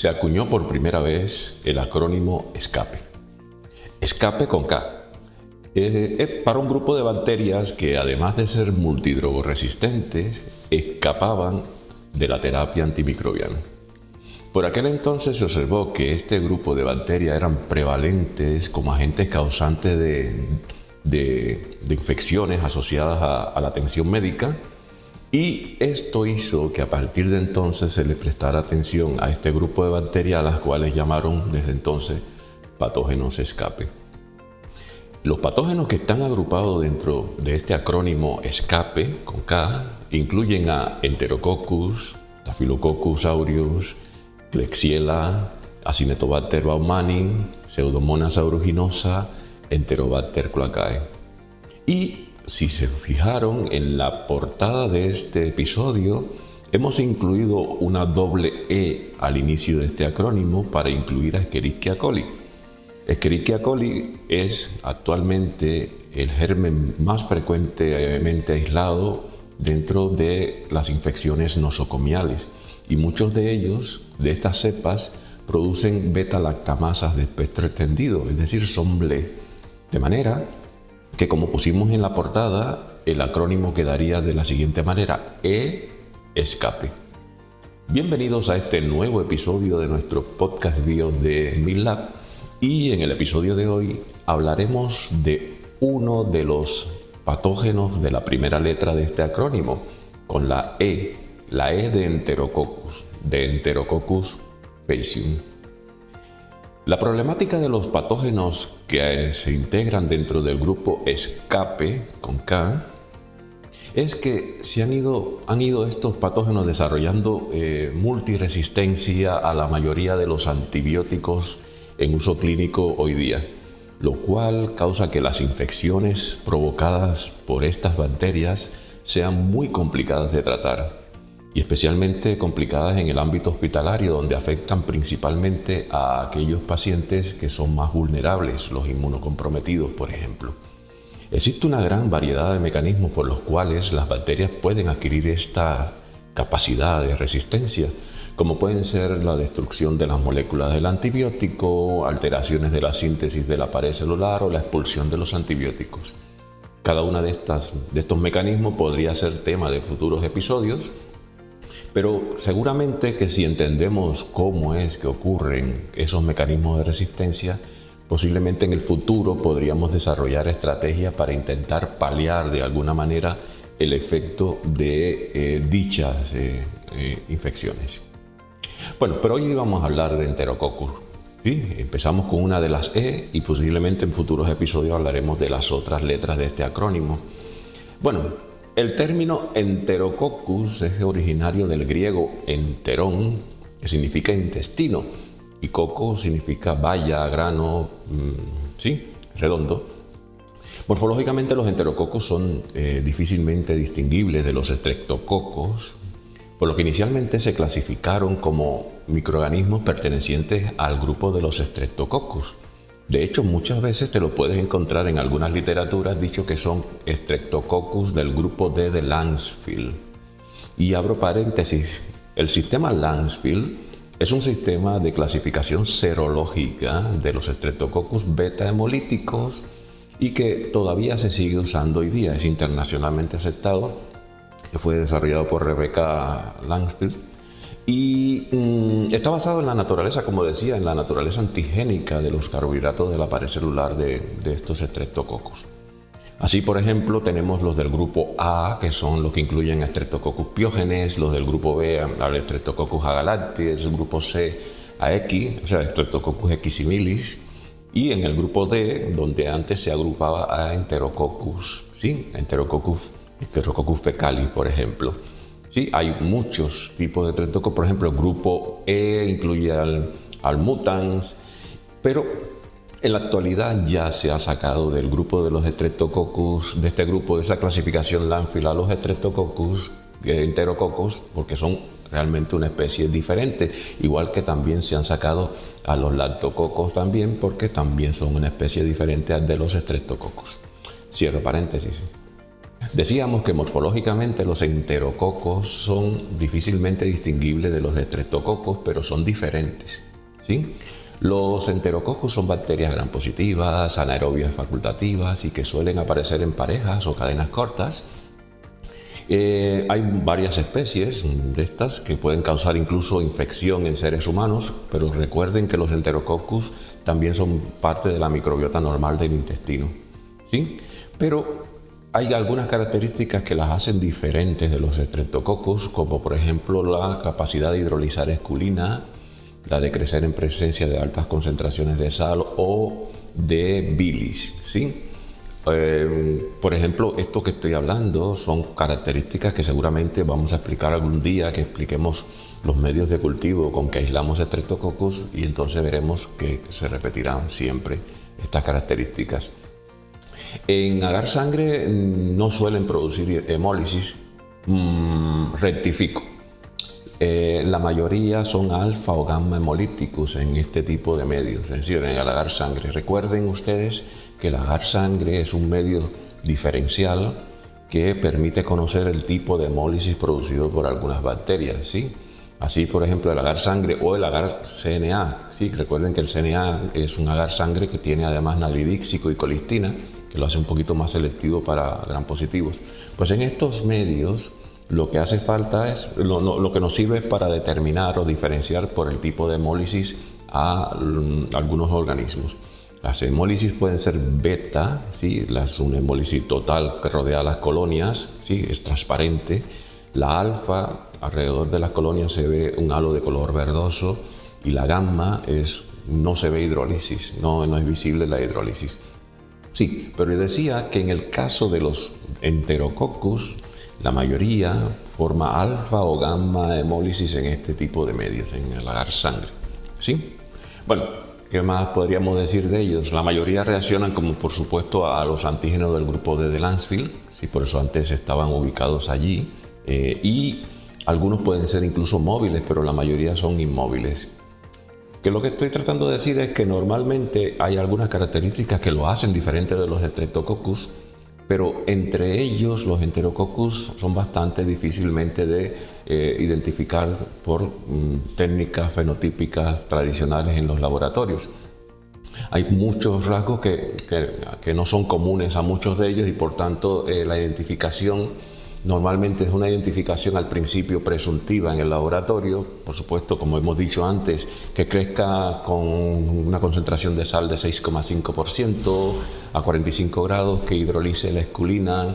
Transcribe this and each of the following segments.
se acuñó por primera vez el acrónimo ESCAPE. ESCAPE con K. Es para un grupo de bacterias que, además de ser multidrogoresistentes, escapaban de la terapia antimicrobiana. Por aquel entonces se observó que este grupo de bacterias eran prevalentes como agentes causantes de infecciones asociadas a la atención médica, y esto hizo que a partir de entonces se le prestara atención a este grupo de bacterias, a las cuales llamaron desde entonces patógenos escape. Los patógenos que están agrupados dentro de este acrónimo ESCAPE con K incluyen a Enterococcus, Staphylococcus aureus, Klebsiella, Acinetobacter baumannii, Pseudomonas aeruginosa, Enterobacter cloacae. Y si se fijaron en la portada de este episodio, hemos incluido una doble E al inicio de este acrónimo para incluir a Escherichia coli. Escherichia coli es actualmente el germen más frecuentemente aislado dentro de las infecciones nosocomiales, y muchos de ellos, de estas cepas, producen beta-lactamasas de espectro extendido, es decir, son BLE. De manera que, como pusimos en la portada, el acrónimo quedaría de la siguiente manera: ESCAPE. Bienvenidos a este nuevo episodio de nuestro podcast bio de MILLab, y en el episodio de hoy hablaremos de uno de los patógenos de la primera letra de este acrónimo, con la E de Enterococcus faecium. La problemática de los patógenos que se integran dentro del grupo ESCAPE con K es que han ido estos patógenos desarrollando multiresistencia a la mayoría de los antibióticos en uso clínico hoy día, lo cual causa que las infecciones provocadas por estas bacterias sean muy complicadas de tratar, y especialmente complicadas en el ámbito hospitalario, donde afectan principalmente a aquellos pacientes que son más vulnerables, los inmunocomprometidos, por ejemplo. Existe una gran variedad de mecanismos por los cuales las bacterias pueden adquirir esta capacidad de resistencia, como pueden ser la destrucción de las moléculas del antibiótico, alteraciones de la síntesis de la pared celular o la expulsión de los antibióticos. Cada uno de estos mecanismos podría ser tema de futuros episodios, pero seguramente que si entendemos cómo es que ocurren esos mecanismos de resistencia, posiblemente en el futuro podríamos desarrollar estrategias para intentar paliar de alguna manera el efecto de dichas infecciones. Bueno, pero hoy vamos a hablar de Enterococcus. ¿Sí? Empezamos con una de las E y posiblemente en futuros episodios hablaremos de las otras letras de este acrónimo. Bueno, el término Enterococcus es originario del griego enterón, que significa intestino, y coco significa baya, grano, redondo. Morfológicamente los enterococos son difícilmente distinguibles de los estreptococos, por lo que inicialmente se clasificaron como microorganismos pertenecientes al grupo de los Streptococcus. De hecho, muchas veces te lo puedes encontrar en algunas literaturas dicho que son Streptococcus del grupo D de Langefield. Y abro paréntesis, el sistema Langefield es un sistema de clasificación serológica de los Streptococcus beta hemolíticos y que todavía se sigue usando hoy día, es internacionalmente aceptado, que fue desarrollado por Rebecca Langefield, y está basado en la naturaleza, como decía, en la naturaleza antigénica de los carbohidratos de la pared celular de estos Streptococcus. Así, por ejemplo, tenemos los del grupo A, que son los que incluyen a Streptococcus pyogenes, los del grupo B al Streptococcus agalactides, el grupo C a X, o sea, Streptococcus equisimilis, y en el grupo D, donde antes se agrupaba a Enterococcus, ¿sí? Enterococcus fecalis, por ejemplo. Sí, hay muchos tipos de Streptococcus, por ejemplo, el grupo E incluye al mutans, pero en la actualidad ya se ha sacado del grupo de los Streptococcus, de este grupo, de esa clasificación Langefield, a los Streptococcus, Enterococcus, porque son realmente una especie diferente, igual que también se han sacado a los lactococos también, porque también son una especie diferente de los Streptococcus. Cierro paréntesis. Decíamos que morfológicamente los enterococos son difícilmente distinguibles de los estreptococos, pero son diferentes, ¿sí? Los enterococos son bacterias gram positivas, anaerobias facultativas y que suelen aparecer en parejas o cadenas cortas. Hay varias especies de estas que pueden causar incluso infección en seres humanos, pero recuerden que los enterococcus también son parte de la microbiota normal del intestino, ¿sí? Pero hay algunas características que las hacen diferentes de los estreptococcus, como por ejemplo la capacidad de hidrolizar esculina, la de crecer en presencia de altas concentraciones de sal o de bilis, ¿sí? Por ejemplo, esto que estoy hablando son características que seguramente vamos a explicar algún día que expliquemos los medios de cultivo con que aislamos Streptococcus y entonces veremos que se repetirán siempre estas características. En agar sangre no suelen producir hemólisis, rectifico. La mayoría son alfa o gamma hemolíticos en este tipo de medios, es decir, en el agar sangre. Recuerden ustedes que el agar sangre es un medio diferencial que permite conocer el tipo de hemólisis producido por algunas bacterias, ¿sí? Así, por ejemplo, el agar sangre o el agar CNA, ¿sí? Recuerden que el CNA es un agar sangre que tiene además nalidíxico y colistina, que lo hace un poquito más selectivo para gram positivos. Pues en estos medios lo que hace falta es, lo que nos sirve es para determinar o diferenciar por el tipo de hemólisis a algunos organismos. Las hemólisis pueden ser beta, ¿sí? Una hemólisis total que rodea las colonias, ¿sí? Es transparente. La alfa, alrededor de las colonias se ve un halo de color verdoso, y la gamma no se ve hidrólisis, no es visible la hidrólisis. Sí, pero yo decía que en el caso de los enterococcus, la mayoría forma alfa o gamma hemólisis en este tipo de medios, en el agar sangre, ¿sí? Bueno, ¿qué más podríamos decir de ellos? La mayoría reaccionan como por supuesto a los antígenos del grupo de Lancefield, ¿sí? Por eso antes estaban ubicados allí, y algunos pueden ser incluso móviles, pero la mayoría son inmóviles. Que lo que estoy tratando de decir es que normalmente hay algunas características que lo hacen diferente de los Streptococcus, pero entre ellos los enterococcus son bastante difícilmente de identificar por técnicas fenotípicas tradicionales en los laboratorios. Hay muchos rasgos que no son comunes a muchos de ellos y por tanto la identificación normalmente es una identificación al principio presuntiva en el laboratorio, por supuesto, como hemos dicho antes, que crezca con una concentración de sal de 6,5% a 45 grados, que hidrolice la esculina,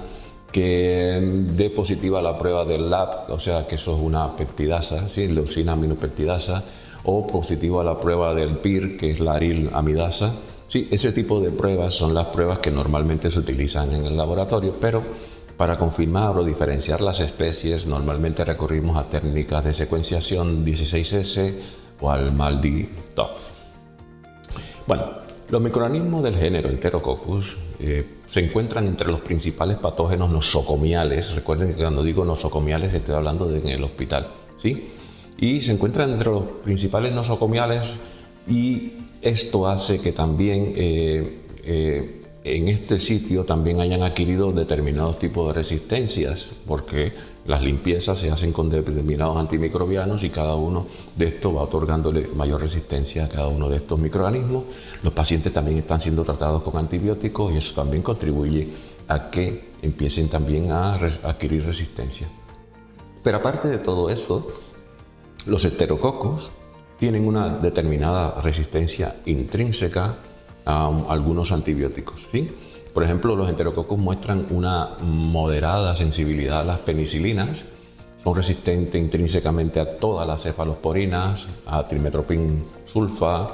que dé positiva la prueba del LAP, o sea que eso es una peptidasa, ¿sí? Leucina aminopeptidasa, o positivo a la prueba del PIR, que es la aril amidasa. Sí, ese tipo de pruebas son las pruebas que normalmente se utilizan en el laboratorio, pero para confirmar o diferenciar las especies normalmente recurrimos a técnicas de secuenciación 16S o al MALDI-TOF. Bueno, los microorganismos del género Enterococcus se encuentran entre los principales patógenos nosocomiales. Recuerden que cuando digo nosocomiales estoy hablando en el hospital, ¿sí? Y se encuentran entre los principales nosocomiales, y esto hace que también en este sitio también hayan adquirido determinados tipos de resistencias, porque las limpiezas se hacen con determinados antimicrobianos y cada uno de estos va otorgándole mayor resistencia a cada uno de estos microorganismos. Los pacientes también están siendo tratados con antibióticos y eso también contribuye a que empiecen también a adquirir resistencia. Pero aparte de todo eso, los enterococos tienen una determinada resistencia intrínseca a algunos antibióticos, ¿sí? Por ejemplo, los enterococos muestran una moderada sensibilidad a las penicilinas, son resistentes intrínsecamente a todas las cefalosporinas, a trimetoprim sulfa,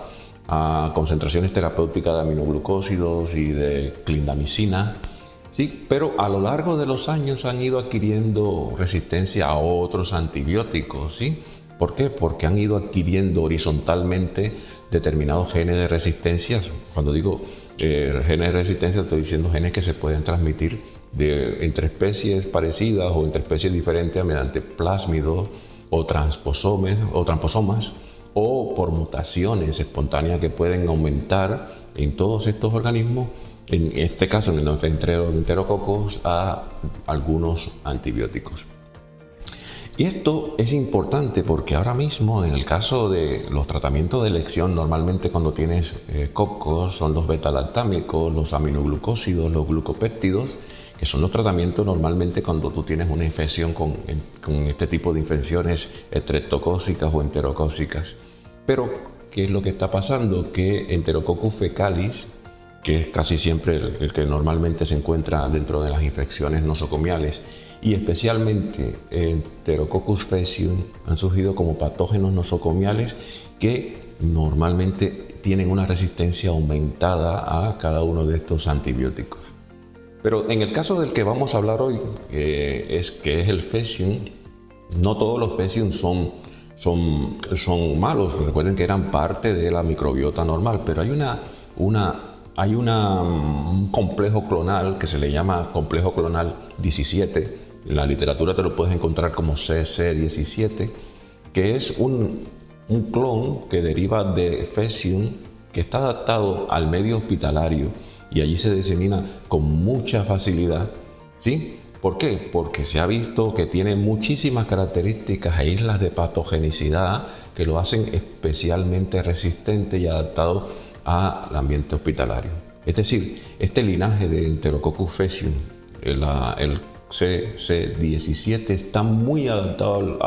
a concentraciones terapéuticas de aminoglucósidos y de clindamicina, ¿sí? Pero a lo largo de los años han ido adquiriendo resistencia a otros antibióticos, ¿sí? ¿Por qué? Porque han ido adquiriendo horizontalmente determinados genes de resistencia. Cuando digo genes de resistencia, estoy diciendo genes que se pueden transmitir entre especies parecidas o entre especies diferentes mediante plásmidos o transposomas o por mutaciones espontáneas que pueden aumentar en todos estos organismos en este caso en los enterococos, a algunos antibióticos. Y esto es importante porque ahora mismo, en el caso de los tratamientos de elección, normalmente cuando tienes cocos son los beta-lactámicos, los aminoglucósidos, los glucopéptidos, que son los tratamientos normalmente cuando tú tienes una infección con este tipo de infecciones estreptocócicas o enterocócicas. Pero, ¿qué es lo que está pasando? Que Enterococcus fecalis, que es casi siempre el que normalmente se encuentra dentro de las infecciones nosocomiales, y especialmente Enterococcus faecium, han surgido como patógenos nosocomiales que normalmente tienen una resistencia aumentada a cada uno de estos antibióticos. Pero en el caso del que vamos a hablar hoy, que es el faecium, no todos los faecium son malos. Recuerden que eran parte de la microbiota normal, pero hay un complejo clonal que se le llama complejo clonal 17. En la literatura te lo puedes encontrar como CC17, que es un clon que deriva de faecium, que está adaptado al medio hospitalario y allí se disemina con mucha facilidad. ¿Sí? ¿Por qué? Porque se ha visto que tiene muchísimas características e islas de patogenicidad que lo hacen especialmente resistente y adaptado al ambiente hospitalario. Es decir, este linaje de Enterococcus faecium, el CC17, está muy adaptado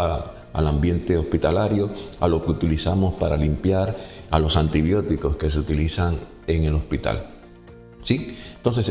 al ambiente hospitalario, a lo que utilizamos para limpiar, a los antibióticos que se utilizan en el hospital. ¿Sí? Entonces,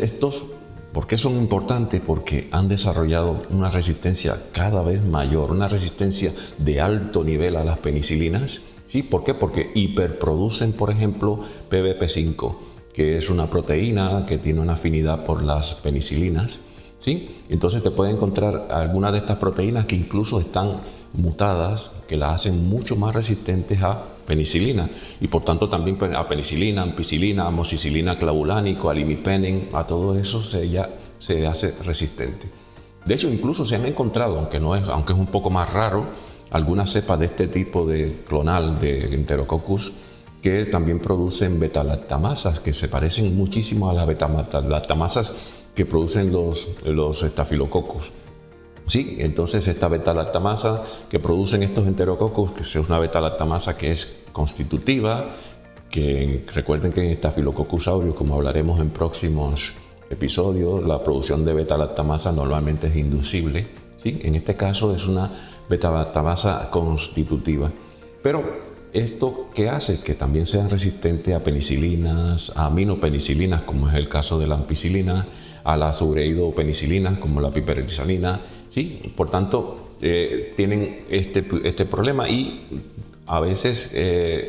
¿por qué son importantes? Porque han desarrollado una resistencia cada vez mayor, una resistencia de alto nivel a las penicilinas. ¿Sí? ¿Por qué? Porque hiperproducen, por ejemplo, PBP5, que es una proteína que tiene una afinidad por las penicilinas. ¿Sí? Entonces te puede encontrar algunas de estas proteínas que incluso están mutadas, que las hacen mucho más resistentes a penicilina y por tanto también a penicilina, ampicilina, amoxicilina clavulánico, al imipenem, a todo eso se hace resistente. De hecho, incluso se han encontrado, aunque es un poco más raro, algunas cepas de este tipo de clonal de Enterococcus que también producen beta-lactamasas, que se parecen muchísimo a las beta-lactamasas que producen los estafilococos. Sí, entonces esta beta-lactamasa que producen estos enterococos, que es una beta-lactamasa que es constitutiva, que recuerden que en Staphylococcus aureus, como hablaremos en próximos episodios, la producción de beta-lactamasa normalmente es inducible. ¿Sí? En este caso es una beta-lactamasa constitutiva. Pero esto que hace que también sean resistentes a penicilinas, a aminopenicilinas, como es el caso de la ampicilina, a las ureidopenicilinas, como la piperazolina. ¿Sí? Por tanto, tienen este problema y a veces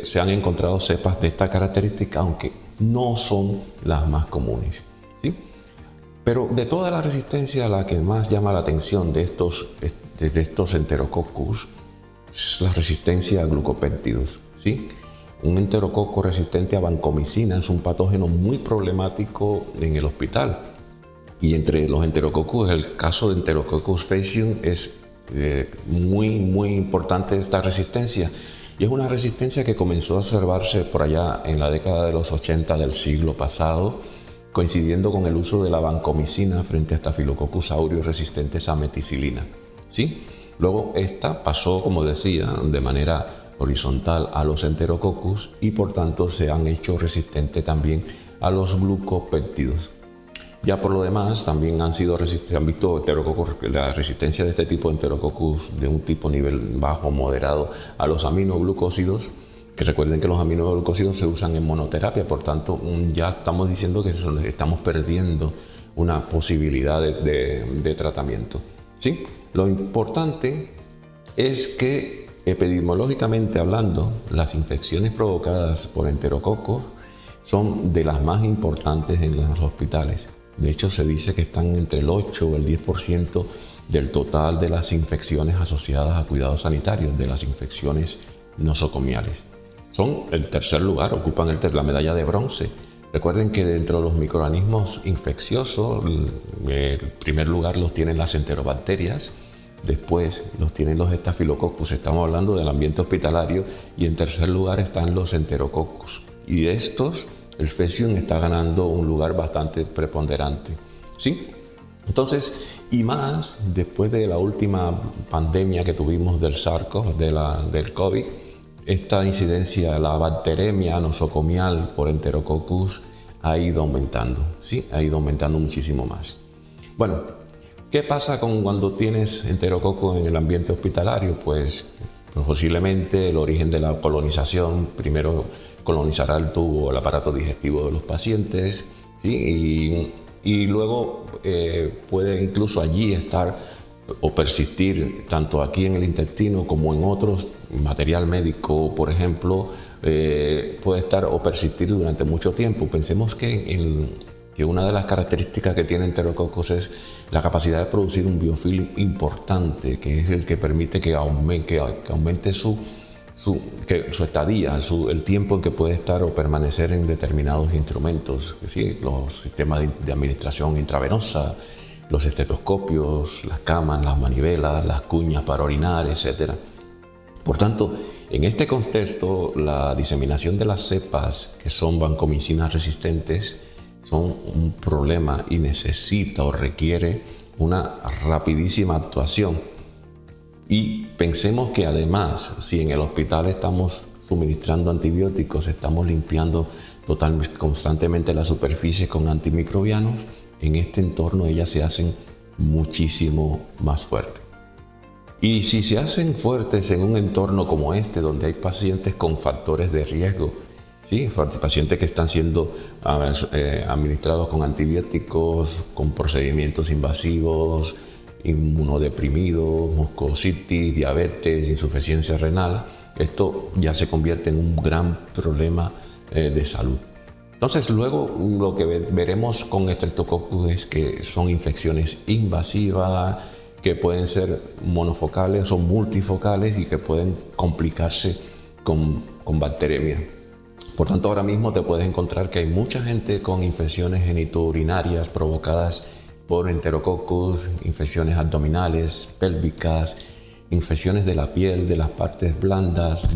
se han encontrado cepas de esta característica, aunque no son las más comunes. ¿Sí? Pero de toda la resistencia, la que más llama la atención de estos enterococcus es la resistencia a glucopéptidos. ¿Sí? Un enterococo resistente a vancomicina es un patógeno muy problemático en el hospital. Y entre los enterococcus, el caso de Enterococcus faecium es muy importante esta resistencia. Y es una resistencia que comenzó a observarse por allá en la década de los 80 del siglo pasado, coincidiendo con el uso de la vancomicina frente a Staphylococcus aureus resistentes a meticilina. ¿Sí? Luego esta pasó, como decía, de manera horizontal a los enterococcus y por tanto se han hecho resistentes también a los glucopéptidos. Ya por lo demás, también han visto la resistencia de este tipo de enterococcus de un tipo nivel bajo, moderado, a los aminoglucósidos, que recuerden que los aminoglucósidos se usan en monoterapia, por tanto ya estamos diciendo que estamos perdiendo una posibilidad de tratamiento. ¿Sí? Lo importante es que epidemiológicamente hablando, las infecciones provocadas por enterococos son de las más importantes en los hospitales. De hecho, se dice que están entre el 8 o el 10% del total de las infecciones asociadas a cuidados sanitarios, de las infecciones nosocomiales. Son el tercer lugar, ocupan la medalla de bronce. Recuerden que dentro de los microorganismos infecciosos, el primer lugar los tienen las enterobacterias, después los tienen los estafilococcus, estamos hablando del ambiente hospitalario, y en tercer lugar están los enterococcus. Y de estos, el Fecium está ganando un lugar bastante preponderante, ¿sí? Entonces, y más después de la última pandemia que tuvimos del SARS-CoV, del COVID, esta incidencia, la bacteremia nosocomial por Enterococcus ha ido aumentando, ¿sí? Ha ido aumentando muchísimo más. Bueno, ¿qué pasa cuando tienes enterococo en el ambiente hospitalario? Pues posiblemente el origen de la colonización, primero colonizará el tubo, el aparato digestivo de los pacientes, ¿sí? Y luego puede incluso allí estar o persistir tanto aquí en el intestino como en otros, material médico, por ejemplo, puede estar o persistir durante mucho tiempo. Pensemos que una de las características que tiene Enterococcus es la capacidad de producir un biofilm importante, que es el que permite que aumente su estadía, el tiempo en que puede estar o permanecer en determinados instrumentos, ¿sí? Los sistemas de administración intravenosa, los estetoscopios, las camas, las manivelas, las cuñas para orinar, etc. Por tanto, en este contexto, la diseminación de las cepas que son vancomicinas resistentes son un problema y necesita o requiere una rapidísima actuación. Y pensemos que además, si en el hospital estamos suministrando antibióticos, estamos limpiando constantemente la superficie con antimicrobianos, en este entorno ellas se hacen muchísimo más fuertes. Y si se hacen fuertes en un entorno como este, donde hay pacientes con factores de riesgo, ¿sí? Pacientes que están siendo administrados con antibióticos, con procedimientos invasivos, inmunodeprimidos, mucositis, diabetes, insuficiencia renal, esto ya se convierte en un gran problema de salud. Entonces luego lo que veremos con Streptococcus es que son infecciones invasivas, que pueden ser monofocales o multifocales y que pueden complicarse con bacteremia. Por tanto, ahora mismo te puedes encontrar que hay mucha gente con infecciones genitourinarias provocadas por Enterococcus, infecciones abdominales, pélvicas, infecciones de la piel, de las partes blandas,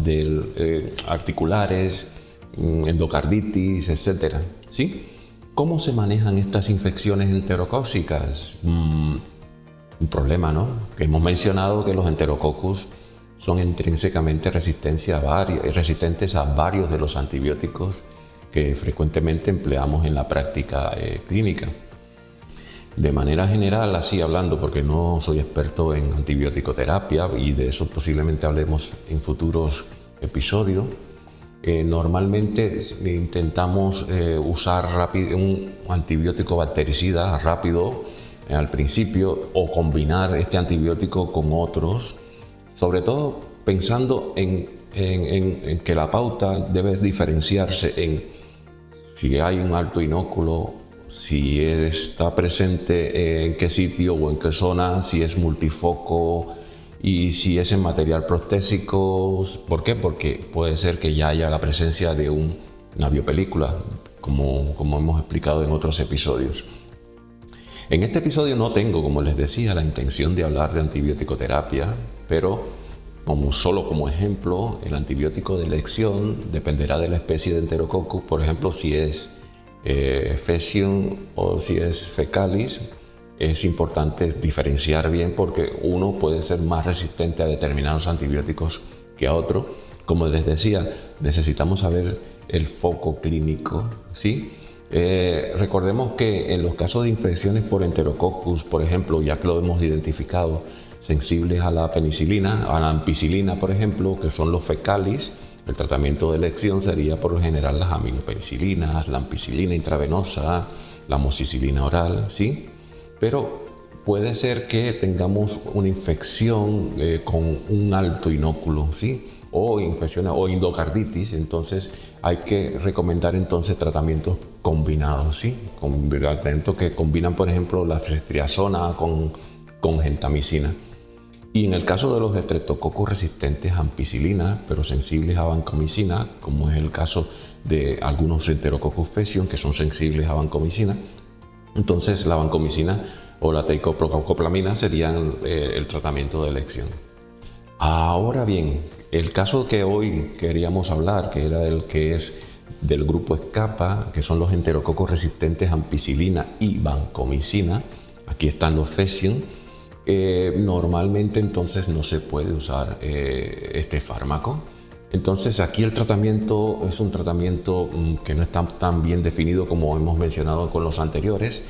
articulares, endocarditis, etc. ¿Sí? ¿Cómo se manejan estas infecciones enterocóccicas? Un problema, ¿no? Que hemos mencionado que los Enterococcus son intrínsecamente resistentes a varios de los antibióticos que frecuentemente empleamos en la práctica clínica. De manera general, así hablando, porque no soy experto en antibiótico-terapia y de eso posiblemente hablemos en futuros episodios, normalmente intentamos usar un antibiótico bactericida rápido al principio o combinar este antibiótico con otros, sobre todo pensando en que la pauta debe diferenciarse en si hay un alto inóculo, si está presente en qué sitio o en qué zona, si es multifoco y si es en material prostésico. ¿Por qué? Porque puede ser que ya haya la presencia de una biopelícula, como hemos explicado en otros episodios. En este episodio no tengo, como les decía, la intención de hablar de antibiótico-terapia, pero solo como ejemplo, el antibiótico de elección dependerá de la especie de Enterococcus, por ejemplo, si es Fecium o si es Fecalis. Es importante diferenciar bien porque uno puede ser más resistente a determinados antibióticos que a otro. Como les decía, necesitamos saber el foco clínico, ¿sí? Recordemos que en los casos de infecciones por Enterococcus, por ejemplo, ya que lo hemos identificado, sensibles a la penicilina, a la ampicilina, por ejemplo, que son los Fecalis, el tratamiento de elección sería por lo general las aminopenicilinas, la ampicilina intravenosa, la amoxicilina oral, ¿sí? Pero puede ser que tengamos una infección con un alto inóculo, ¿sí? O infecciones o endocarditis, entonces hay que recomendar entonces tratamientos combinados, ¿sí? Tratamientos que combinan, por ejemplo, la ceftriaxona con gentamicina. Y en el caso de los Streptococcus resistentes a ampicilina, pero sensibles a vancomicina, como es el caso de algunos Enterococcus faecium que son sensibles a vancomicina, entonces la vancomicina o la teicoprocoplamina serían el tratamiento de elección. Ahora bien, el caso que hoy queríamos hablar, que era el que es del grupo escapa, que son los enterococos resistentes a ampicilina y vancomicina. Aquí están los Fecium. Normalmente entonces no se puede usar este fármaco. Entonces aquí el tratamiento es un tratamiento que no está tan bien definido como hemos mencionado con los anteriores.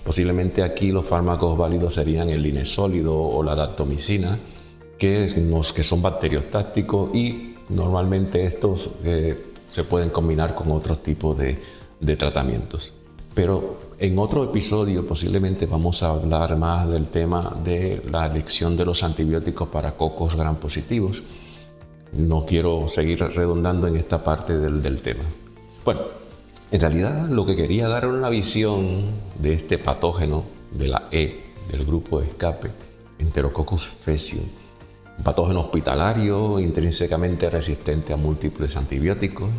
Posiblemente aquí los fármacos válidos serían el linesólido o la daptomicina, que son bacteriostáticos, y normalmente estos se pueden combinar con otros tipos de tratamientos. Pero en otro episodio posiblemente vamos a hablar más del tema de la elección de los antibióticos para cocos gram positivos. No quiero seguir redundando en esta parte del tema. Bueno, en realidad lo que quería dar era una visión de este patógeno de la E, del grupo de escape, Enterococcus faecium. Un patógeno hospitalario intrínsecamente resistente a múltiples antibióticos,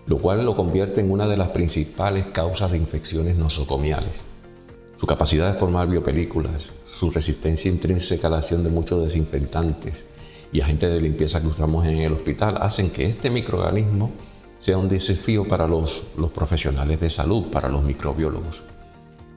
lo cual lo convierte en una de las principales causas de infecciones nosocomiales. Su capacidad de formar biopelículas, su resistencia intrínseca a la acción de muchos desinfectantes y agentes de limpieza que usamos en el hospital hacen que este microorganismo sea un desafío para los profesionales de salud, para los microbiólogos.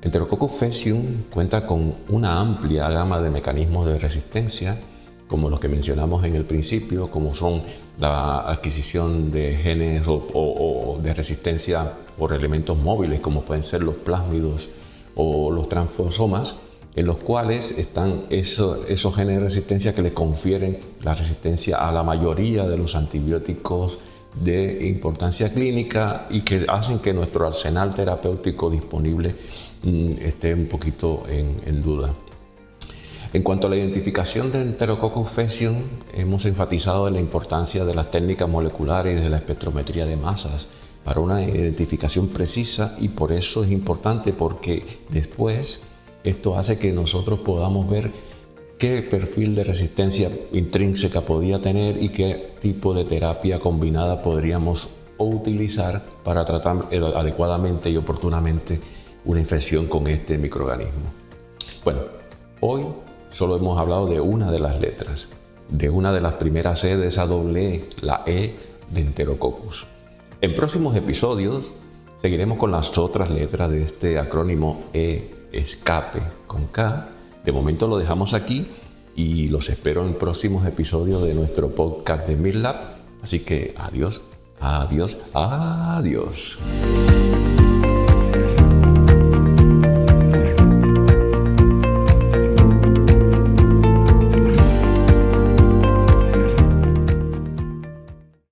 Enterococcus faecium cuenta con una amplia gama de mecanismos de resistencia, como los que mencionamos en el principio, como son la adquisición de genes o de resistencia por elementos móviles, como pueden ser los plásmidos o los transposomas, en los cuales están esos genes de resistencia que le confieren la resistencia a la mayoría de los antibióticos de importancia clínica y que hacen que nuestro arsenal terapéutico disponible esté un poquito en duda. En cuanto a la identificación del Enterococcus faecium, hemos enfatizado en la importancia de las técnicas moleculares y de la espectrometría de masas para una identificación precisa, y por eso es importante, porque después esto hace que nosotros podamos ver qué perfil de resistencia intrínseca podía tener y qué tipo de terapia combinada podríamos utilizar para tratar adecuadamente y oportunamente una infección con este microorganismo. Bueno, hoy solo hemos hablado de una de las letras, de una de las primeras E de esa doble E, la E de Enterococcus. En próximos episodios seguiremos con las otras letras de este acrónimo E, escape, con K. De momento lo dejamos aquí y los espero en próximos episodios de nuestro podcast de MIRLAB. Así que adiós, adiós, adiós.